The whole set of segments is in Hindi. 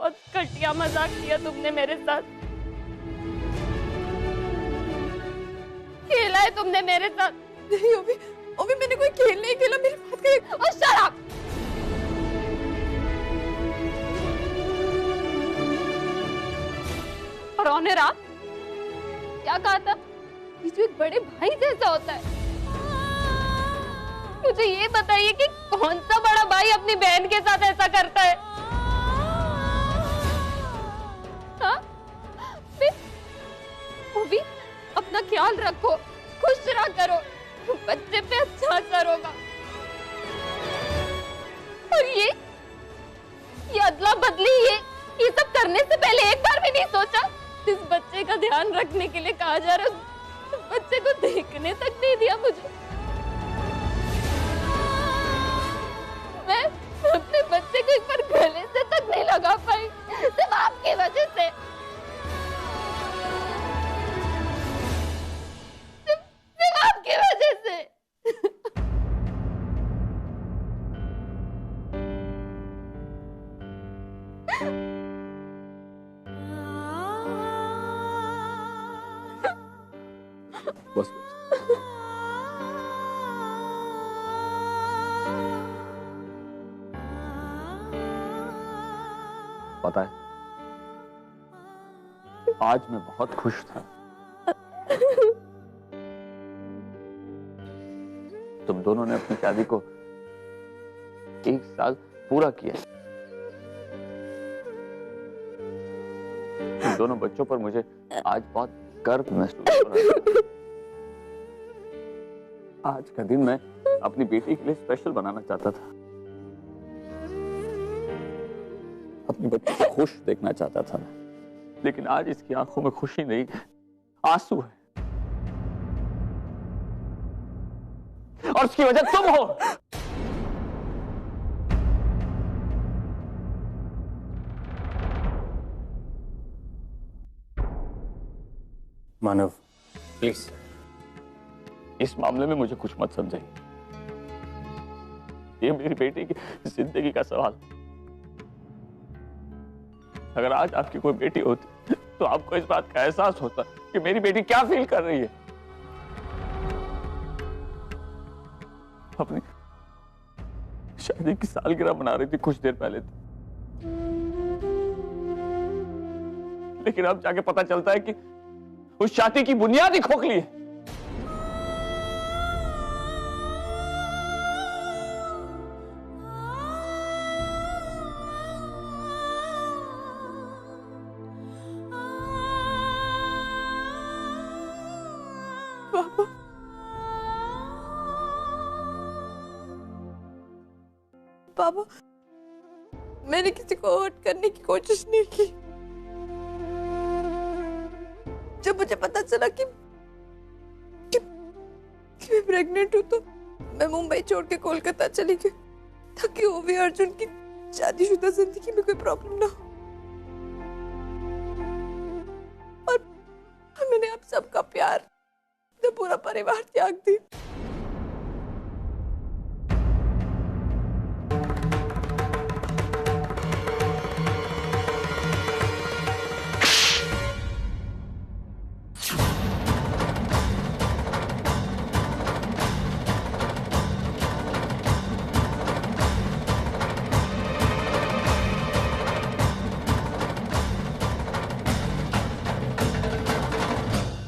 बहुत घटिया मजाक किया तुमने मेरे साथ। खेला है तुमने मेरे साथ। नहीं ओवी, ओवी मैंने कोई खेल नहीं खेला, मेरी बात कर। और शराब, और ऑनर आप क्या कहा था? ये जो एक बड़े भाई जैसा होता है, मुझे ये बताइए कि कौन सा बड़ा भाई अपनी बहन के साथ ऐसा करता है? हाँ? वो भी अपना ख्याल रखो, खुश रहा करो, बच्चे पे अच्छा असर होगा। और ये अदला बदली, ये सब करने से पहले एक बार भी नहीं सोचा? इस बच्चे का ध्यान रखने के लिए कहा जा रहा है, उस बच्चे को देखने तक नहीं दिया मुझे। मैं अपने बच्चे को एक बार गले से तक नहीं लगा पाई, सिर्फ आपकी वजह से। सिर्फ आपकी वजह से। बस पता है, आज मैं बहुत खुश था। तुम दोनों ने अपनी शादी को 1 साल पूरा किया। तुम दोनों बच्चों पर मुझे आज बहुत गर्व महसूस हो रहा है। आज का दिन मैं अपनी बेटी के लिए स्पेशल बनाना चाहता था, अपनी बच्ची को खुश देखना चाहता था, लेकिन आज इसकी आंखों में खुशी नहीं, आंसू है। और उसकी वजह तुम हो। मानव, प्लीज इस मामले में मुझे कुछ मत समझाइए। ये मेरी बेटी की जिंदगी का सवाल। अगर आज आपकी कोई बेटी होती तो आपको इस बात का एहसास होता कि मेरी बेटी क्या फील कर रही है। अपनी शादी की सालगिरह मना रही थी कुछ देर पहले थी, लेकिन अब जाके पता चलता है कि उस शादी की बुनियाद ही खोखली है। पापा, पापा, मैंने किसी को हर्ट करने की कोशिश नहीं की। जब मुझे पता चला कि मैं प्रेग्नेंट हूं, तो मैं मुंबई छोड़ के कोलकाता चली गई ताकि ओवी अर्जुन की शादीशुदा जिंदगी में कोई प्रॉब्लम ना हो। और मैंने आप सबका प्यार, पूरा परिवार त्याग दी।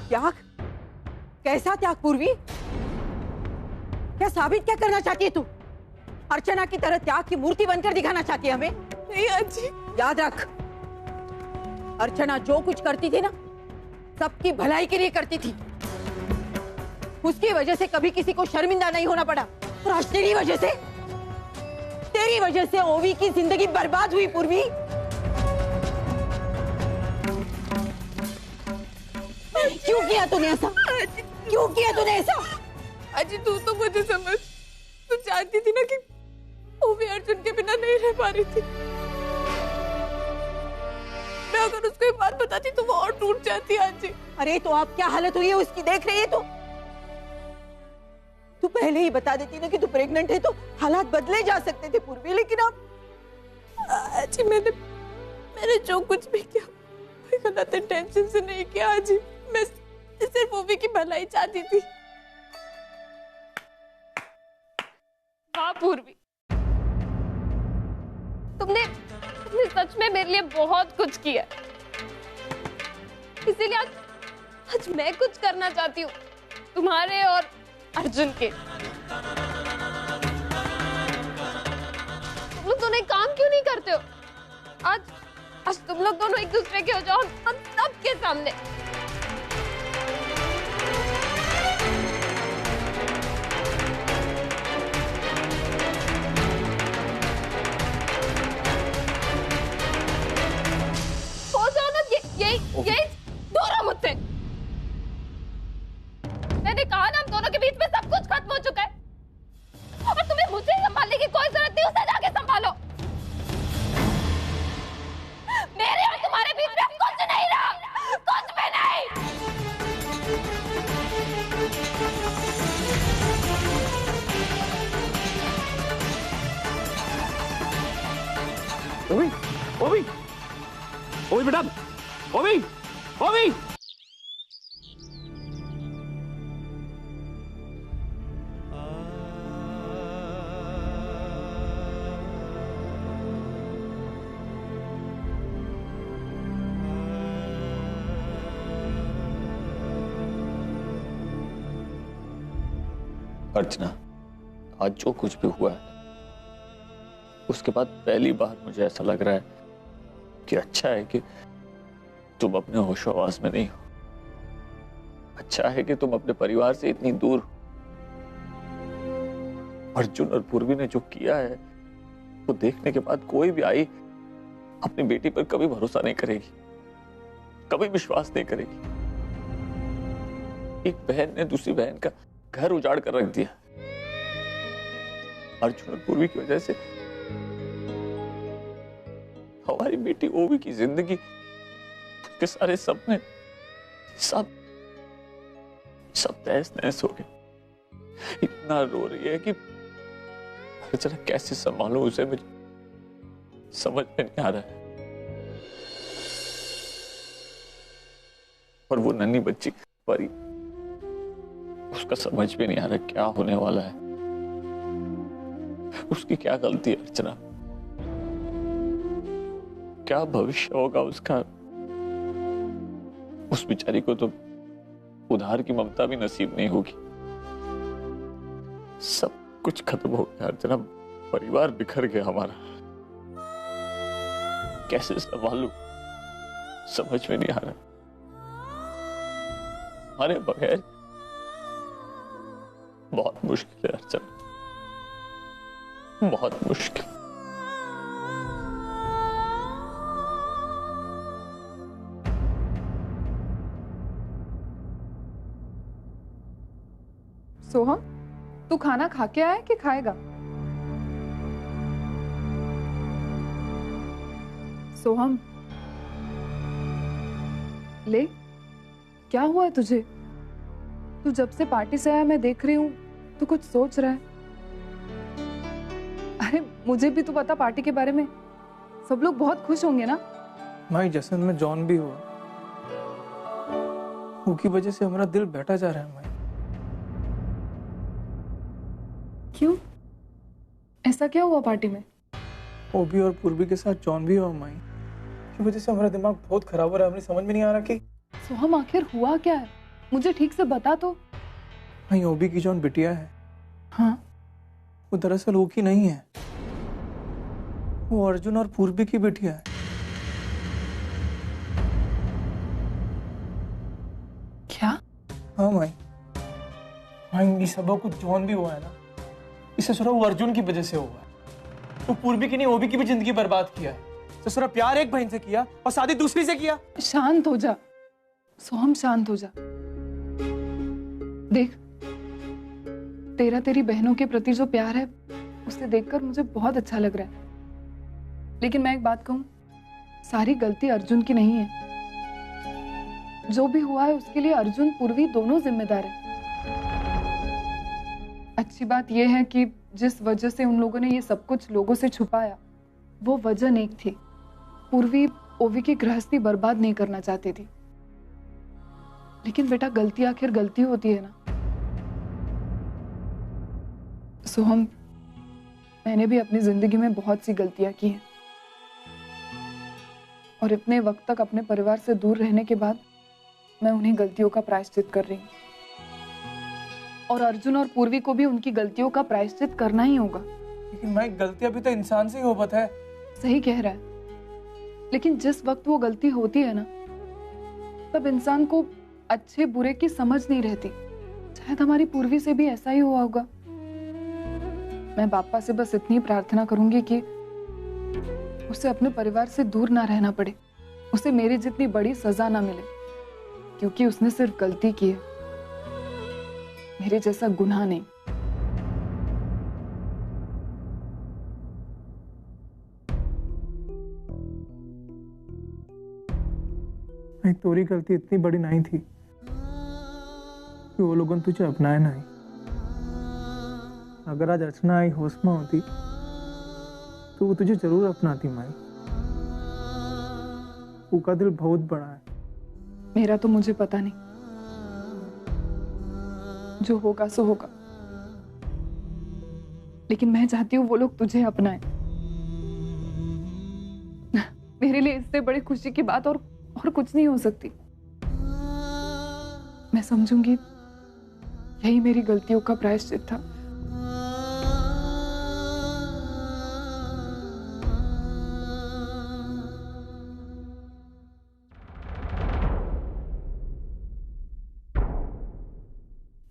त्याग? कैसा त्याग पूर्वी? क्या साबित क्या करना चाहती है तू? अर्चना की तरह त्याग की मूर्ति बनकर दिखाना चाहती है हमें? नहीं आजी। याद रख, अर्चना जो कुछ करती थी ना, सबकी भलाई के लिए करती थी। उसकी वजह से कभी किसी को शर्मिंदा नहीं होना पड़ा। और आज तेरी वजह से ओवी की जिंदगी बर्बाद हुई पूर्वी। क्यों किया तूने ऐसा? क्यों किया तूने ऐसा? अजी तू तो मुझे समझ, तू जानती थी ना कि ओवी अर्जुन के बिना नहीं रह पा रही थी। मैं अगर उसको एक बात बताती तो वो और टूट जाती आजी। अरे तो अब क्या हालत हुई है उसकी, देख रही है तू पहले ही बता देती ना कि तू प्रेग्नेंट है तो हालात बदले जा सकते थे पूर्वी। लेकिन अब आजी मैंने मैंने जो कुछ भी किया कोई गलत इंटेंशन से नहीं किया। आज मैं सिर्फ ओवी की भलाई चाहती थी। वाह पूर्वी, तुमने सच में मेरे लिए बहुत कुछ किया, इसीलिए आज मैं कुछ करना चाहती हूँ तुम्हारे और अर्जुन के। तुम लोग दोनों एक काम क्यों नहीं करते हो? आज तुम लोग दोनों एक दूसरे के हो जाओ हम सबके सामने। हो जाओ ना, यही दूर हो मुझसे। मैंने कहा ना हम दोनों के बीच में सब कुछ खत्म हो चुका है और तुम्हें मुझे संभालने की कोई जरूरत नहीं, उसे जाके संभालो। मेरे और तुम्हारे बीच में कुछ नहीं रहा, कुछ भी नहीं। ओवी, ओवी, ओवी बेटा, ओवी, ओवी। अर्चना, आज जो कुछ भी हुआ है उसके बाद पहली बार मुझे ऐसा लग रहा है कि अच्छा है कि तुम अपने होशो-हवास में नहीं हो। अच्छा है कि तुम अपने परिवार से इतनी दूर हो। अर्जुन और पूर्वी ने जो किया है वो देखने के बाद कोई भी आई अपनी बेटी पर कभी भरोसा नहीं करेगी, कभी विश्वास नहीं करेगी। एक बहन ने दूसरी बहन का घर उजाड़ कर रख दिया। अर्जुन और पूर्वी की वजह से हमारी बेटी ओवी की जिंदगी, उसके सारे सपने सब तहस नहस हो गए। इतना रो रही है कि जरा कैसे संभालूं उसे, मुझे समझ में नहीं आ रहा है। और वो नन्ही बच्ची परी, उसका समझ में नहीं आ रहा क्या होने वाला है। उसकी क्या गलती है अर्चना? क्या भविष्य होगा उसका? उस बेचारी को तो उधार की ममता भी नसीब नहीं होगी। सब कुछ खत्म हो गया अर्चना, परिवार बिखर गया हमारा। कैसे संभालूं समझ में नहीं आ रहा। हमारे बगैर बहुत मुश्किल है अर्चना, बहुत मुश्किल। सोहम, तू खाना खा के आया कि खाएगा? सोहम, ले, क्या हुआ है तुझे? तू जब से पार्टी से आया मैं देख रही हूँ तू कुछ सोच रहा है। अरे मुझे भी तो पता पार्टी के बारे में, सब लोग बहुत खुश होंगे ना। माई जश्न में जॉन भी हुआ, उसकी वजह से हमारा दिल बैठा जा रहा है। माई क्यों? ऐसा क्या हुआ पार्टी में? ओबी और पूर्वी के साथ जॉन भी हुआ। माई की वजह से हमारा दिमाग बहुत खराब हो रहा है। हमें समझ में नहीं आ रहा कि सोहम आखिर हुआ क्या है, मुझे ठीक से बता तो। नहीं, ओबी की जॉन बिटिया है। हाँ, वो दरअसल वो की नहीं है, वो अर्जुन और पूर्वी की बिटिया है। क्या? हाँ माई, ये सब कुछ जॉन भी हुआ है ना, इससे ससुरा वो अर्जुन की वजह से हुआ है। तो पूर्वी की नहीं ओबी की भी जिंदगी बर्बाद किया है। ससुरा प्यार एक बहन से किया और शादी दूसरी से किया। शांत हो जा सोहम, शांत हो जा। देख, तेरा तेरी बहनों के प्रति जो प्यार है उसे देखकर मुझे बहुत अच्छा लग रहा है। लेकिन मैं एक बात कहूं, सारी गलती अर्जुन की नहीं है। जो भी हुआ है उसके लिए अर्जुन पूर्वी दोनों जिम्मेदार है। अच्छी बात यह है कि जिस वजह से उन लोगों ने ये सब कुछ लोगों से छुपाया वो वजह नेक थी। पूर्वी ओवी की गृहस्थी बर्बाद नहीं करना चाहती थी, लेकिन बेटा गलती आखिर गलती होती है ना। सोहम, मैंने भी अपनी जिंदगी में बहुत सी गलतियां की हैं और इतने वक्त तक अपने परिवार से दूर रहने के बाद मैं उन्हीं गलतियों का प्रायश्चित कर रही हूँ, और अर्जुन और पूर्वी को भी उनकी गलतियों का प्रायश्चित करना ही होगा। लेकिन मैं गलतियां भी तो इंसान से ही हो पता है। सही कह रहा है, लेकिन जिस वक्त वो गलती होती है ना, तब इंसान को अच्छे बुरे की समझ नहीं रहती। शायद हमारी पूर्वी से भी ऐसा ही हुआ होगा। मैं बापा से बस इतनी प्रार्थना करूंगी कि उसे अपने परिवार से दूर ना रहना पड़े, उसे मेरी जितनी बड़ी सजा ना मिले, क्योंकि उसने सिर्फ गलती की है, मेरे जैसा गुनाह नहीं। नहीं, तोरी गलती इतनी बड़ी नहीं थी कि वो लोगों ने तुझे अपनाया नहीं। अगर आज अर्चना आई होश में होती तो वो तुझे जरूर अपनाती माई। उसका दिल बहुत बड़ा है। मेरा तो मुझे पता नहीं, जो होगा सो होगा, लेकिन मैं चाहती हूँ वो लोग तुझे अपनाएं। मेरे लिए इससे बड़ी खुशी की बात और कुछ नहीं हो सकती। मैं समझूंगी यही मेरी गलतियों का प्रायश्चित था।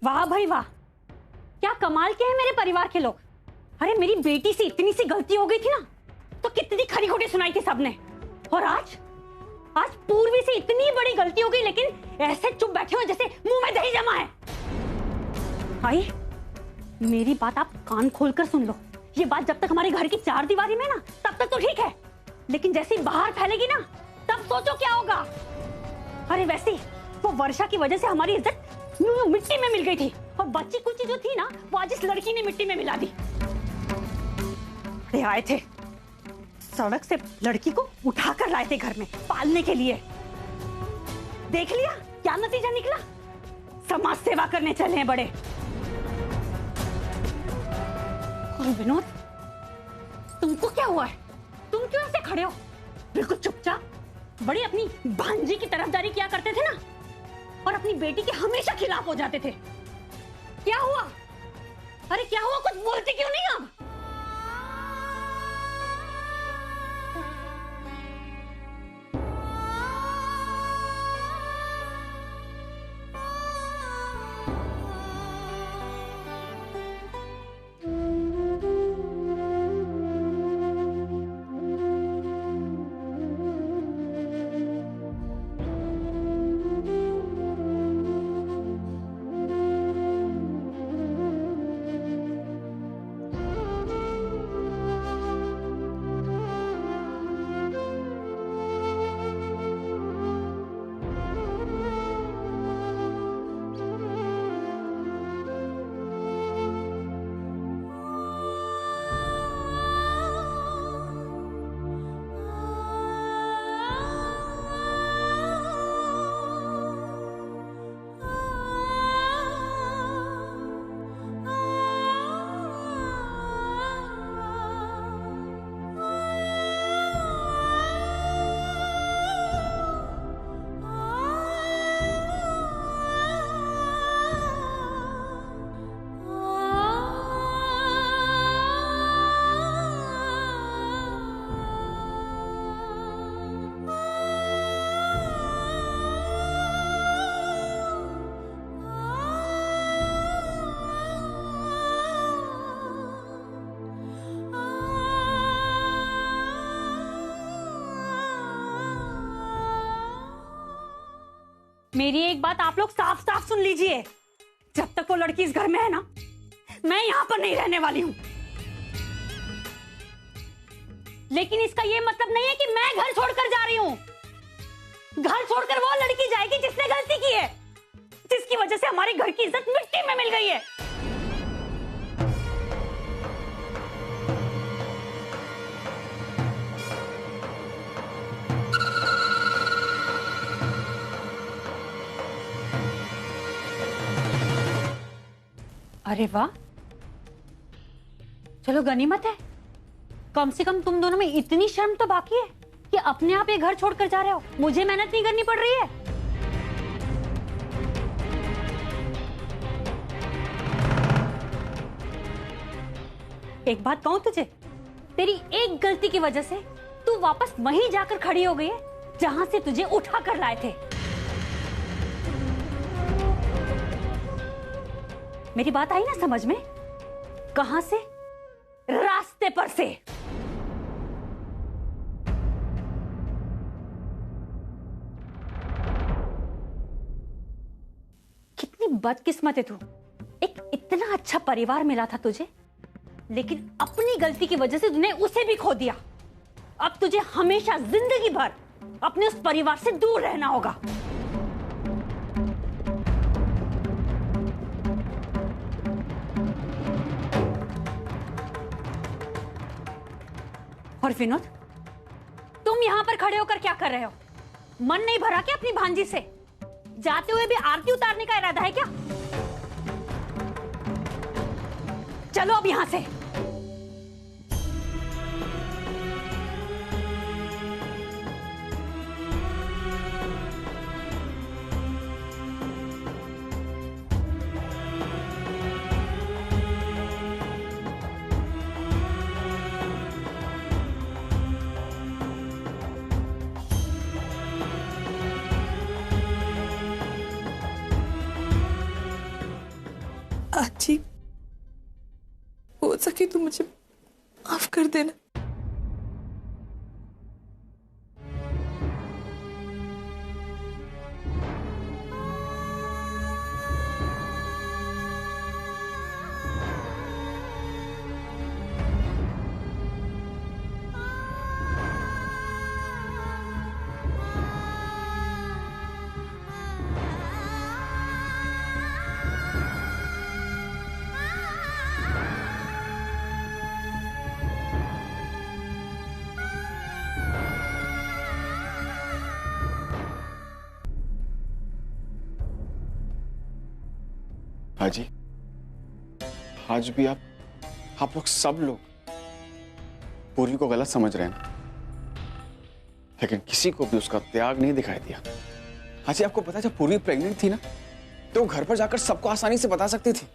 वाह भाई वाह, क्या कमाल के हैं मेरे परिवार के लोग। अरे मेरी बेटी से इतनी सी गलती हो गई थी ना, तो कितनी खरी खोटी सुनाई थी सबने। और आज पूर्वी से इतनी बड़ी गलती हो गई, लेकिन ऐसे चुप बैठे हो जैसे मुंह में दही जमा है। भाई मेरी बात आप कान खोलकर सुन लो। ये बात जब तक हमारे घर की चार दीवारी में ना, तब तक तो ठीक है, लेकिन जैसे ही बाहर फैलेगी ना, तब सोचो क्या होगा। अरे वैसे वो वर्षा की वजह से हमारी इज्जत मिट्टी में मिल गई थी, और बच्ची कुची जो थी ना, वो आज इस लड़की ने मिट्टी में मिला दी। अरे आए थे सड़क से लड़की को उठाकर लाए थे घर में पालने के लिए। देख लिया क्या नतीजा निकला। समाज सेवा करने चले हैं बड़े। और विनोद, तुमको क्या हुआ है? तुम क्यों ऐसे खड़े हो? बिल्कुल चुपचाप। बड़ी अपनी भांजी की तरफदारी किया करते थे ना, और अपनी बेटी के हमेशा खिलाफ हो जाते थे। क्या हुआ? अरे क्या हुआ? कुछ बोलते क्यों नहीं आप? मेरी एक बात आप लोग साफ साफ सुन लीजिए। जब तक वो लड़की इस घर में है ना, मैं यहां पर नहीं रहने वाली हूं। लेकिन इसका ये मतलब नहीं है कि मैं घर छोड़कर जा रही हूं। घर छोड़कर वो लड़की जाएगी जिसने गलती की है, जिसकी वजह से हमारे घर की इज्जत मिट्टी में मिल गई है। अरे वाह, चलो गनीमत है। कम से कम तुम दोनों में इतनी शर्म तो बाकी है कि अपने आप ये घर छोड़कर जा रहे हो, मुझे मेहनत नहीं करनी पड़ रही है। एक बात कहूं तुझे, तेरी एक गलती की वजह से तू वापस वहीं जाकर खड़ी हो गई है जहां से तुझे उठा कर लाए थे। मेरी बात आई ना समझ में? कहां से? रास्ते पर से। कितनी बदकिस्मत है तू। एक इतना अच्छा परिवार मिला था तुझे, लेकिन अपनी गलती की वजह से तूने उसे भी खो दिया। अब तुझे हमेशा जिंदगी भर अपने उस परिवार से दूर रहना होगा। और विनोद, तुम यहां पर खड़े होकर क्या कर रहे हो? मन नहीं भरा क्या अपनी भांजी से? जाते हुए भी आरती उतारने का इरादा है क्या? चलो अब यहां से। आजी, हो सके तो मुझे माफ कर देना। हाजी, आज भी आप लोग सब लोग पूर्वी को गलत समझ रहे हैं, लेकिन किसी को भी उसका त्याग नहीं दिखाई दिया। हाजी, आपको पता है जब पूर्वी प्रेग्नेंट थी ना, तो वो घर पर जाकर सबको आसानी से बता सकती थी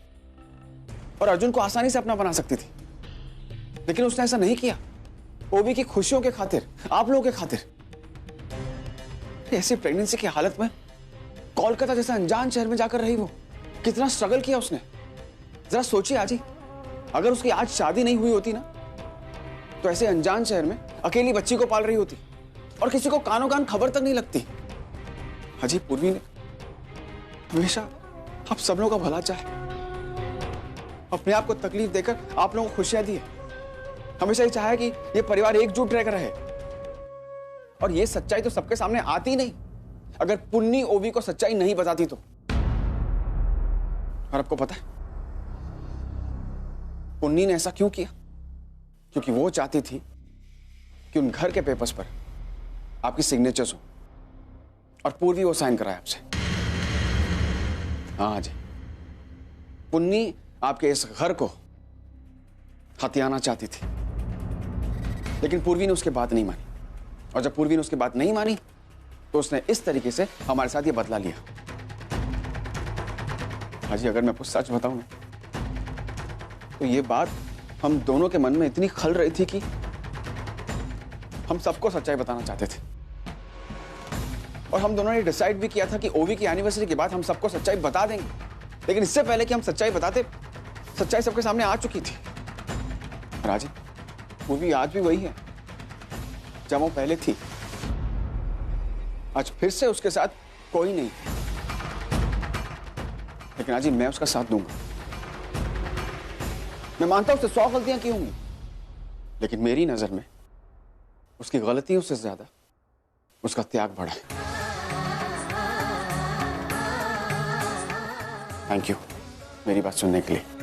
और अर्जुन को आसानी से अपना बना सकती थी, लेकिन उसने ऐसा नहीं किया। ओवी की खुशियों के खातिर, आप लोगों के खातिर। ऐसी प्रेगनेंसी की हालत में कोलकाता जैसे अनजान शहर में जाकर रही वो, कितना स्ट्रगल किया उसने। जरा सोचिए आजी, अगर उसकी आज शादी नहीं हुई होती ना, तो ऐसे अनजान शहर में अकेली बच्ची को पाल रही होती और किसी को कानों कान खबर तक नहीं लगती। हाजी, पूर्वी ने हमेशा आप सब लोगों का भला चाहे, अपने आप को तकलीफ देकर आप लोगों को खुशियां दी। हमेशा ही चाहा कि ये परिवार एकजुट रहकर रहे, और ये सच्चाई तो सबके सामने आती नहीं अगर पुन्नी ओवी को सच्चाई नहीं बताती तो। और आपको पता है पुन्नी ने ऐसा क्यों किया? क्योंकि वो चाहती थी कि उन घर के पेपर्स पर आपकी सिग्नेचर्स हो और पूर्वी वो साइन कराए आपसे। हाँ जी, पुन्नी आपके इस घर को हथियाना चाहती थी, लेकिन पूर्वी ने उसकी बात नहीं मानी, और जब पूर्वी ने उसकी बात नहीं मानी तो उसने इस तरीके से हमारे साथ ये बदला लिया। हाजी, अगर मैं कुछ सच बताऊं ना, तो ये बात हम दोनों के मन में इतनी खल रही थी कि हम सबको सच्चाई बताना चाहते थे, और हम दोनों ने डिसाइड भी किया था कि ओवी की एनिवर्सरी के बाद हम सबको सच्चाई बता देंगे। लेकिन इससे पहले कि हम सच्चाई बताते, सच्चाई सबके सामने आ चुकी थी। राजी, ओवी आज भी वही है जब वो पहले थी। आज फिर से उसके साथ कोई नहीं, लेकिन आज मैं उसका साथ दूंगा। मैं मानता हूं उससे 100 गलतियां की होंगी, लेकिन मेरी नजर में उसकी गलतियों से ज्यादा उसका त्याग बढ़ा है। थैंक यू मेरी बात सुनने के लिए।